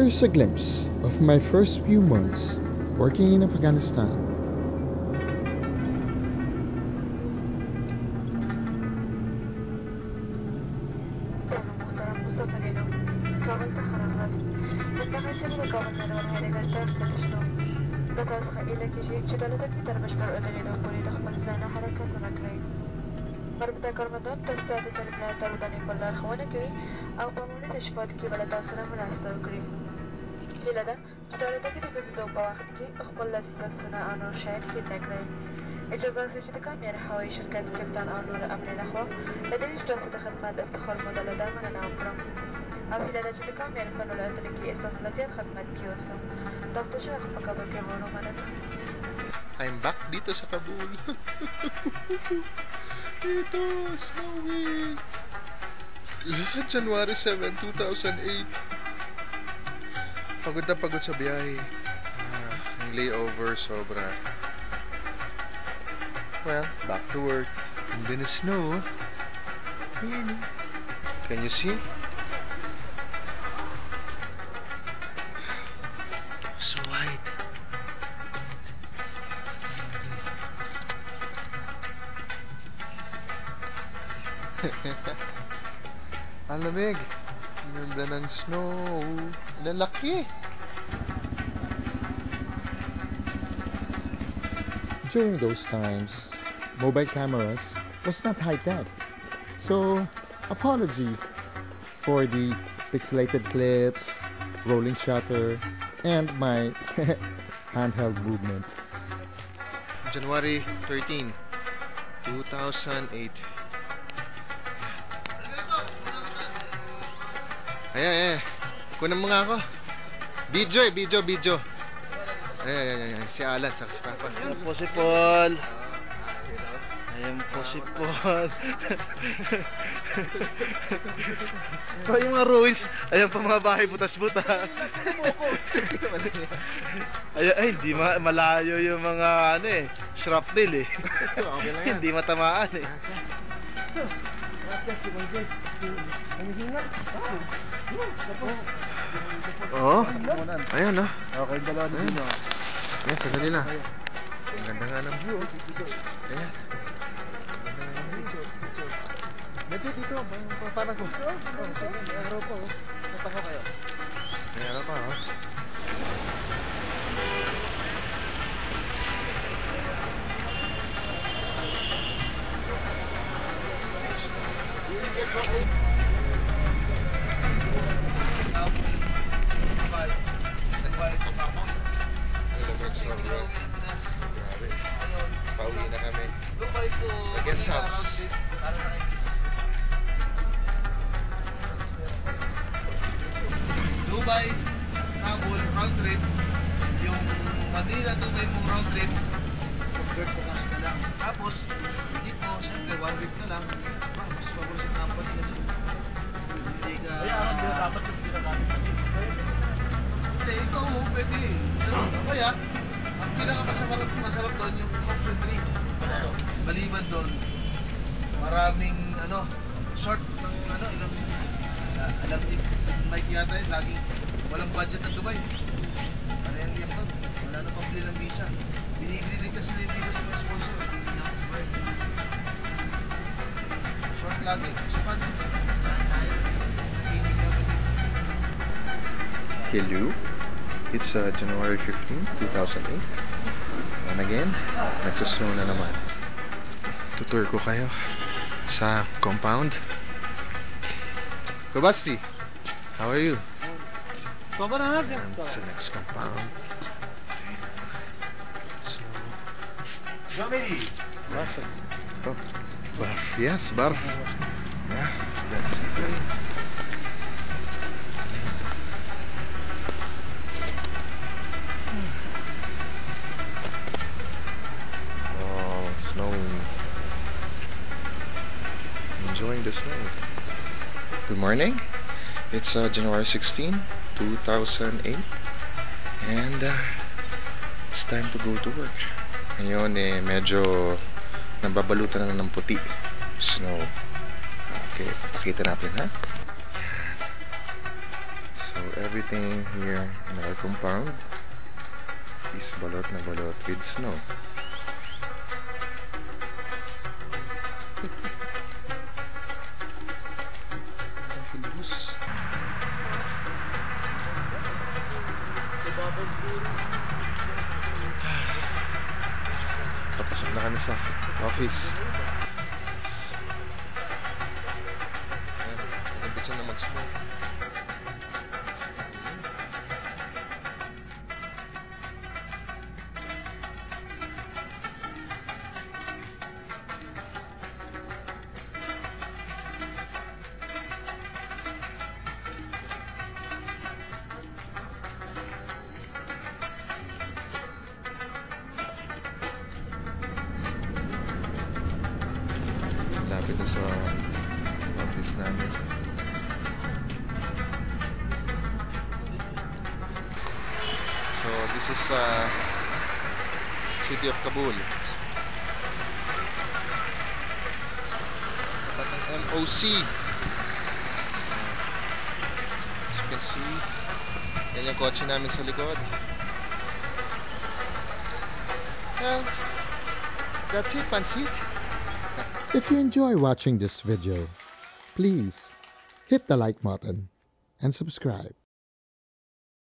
Here's a glimpse of my first few months working in Afghanistan. اجازه رسید کامیار هوایی شرکت کپتان آنور امر نخوا لدیش جلسه خدمات افتخار مدل دائما نامبرم أفيد لجل كامیار فنولا أتركي استوصلتين خدمات كيوسو تصدشاخ مكابر كيمونو مانت. I'm back dito sa Kabul. Ito, snowy. January 7, 2008. Pagod na pagod sa biyahe. Ang layover sobra. Well, back to work. And then the snow. Ayan. Can you see? So white. Ang lamig. Ang ganda ng snow. Lalaki. During those times, mobile cameras was not high-tech. So, apologies for the pixelated clips, rolling shutter, and my handheld movements. January 13, 2008. Ayan. Kunan mo nga ako. Video. Ayan. Si Alan, saka si Papa. Ayan po si Paul. Ito yung mga ruins. Ayan pa mga bahay butas-butas. Ay, hindi malayo yung mga shrapnel eh. Hindi matamaan eh. Oo. Ayan o. Okay, dalawa na sino. Ayan, sandali lang. Ang ganda nga ng view. Ayan. Dito, parang ko. May araw po. Punta ko kayo. May araw pa o. Pauwi na kami sa guest house. Dubai, Kabul, round trip. Yung Manila, Dubai mong round trip, convert ko cash na lang. Tapos, dito, syempre, 1 week na lang. Mas magulos yung company kasi. Hindi ka... Kaya dapat yung pinagamit sa dito. Hindi, ikaw pwede. Kaya, ang pinakamasarap doon yung option 3. Maliban doon, maraming short ng ilang alam din, Mike yata yun, laging walang budget ng Dubai. Ano yung iyak doon? Wala na pang bili ng visa. Binibili rin kasi ng visa sa mga sponsor. Short lagi. Sukat. Hello. It's January 15, 2008. And again, nagsusnow na naman. Tutur ko kayo sa compound. Basti, how are you? And it's the next compound. Snow. Oh, barf. Yes, barf. Yeah, that's good. Oh, snowing. Enjoying the snow. Good morning. It's January 16, 2008. And it's time to go to work. Ngayon medyo nababalutan na ng puti. Snow. Okay, pakita natin ha. So everything here in our compound is balot na balot with snow. Papasok na kami sa office. Nag-umpisa na mag-snow. Lapit na sa office namin. So this is city of Kabul. At ang MOC. As you can see, yan yung kotse namin sa likod. Well, that's it, Pansit. If you enjoy watching this video, please hit the like button and subscribe.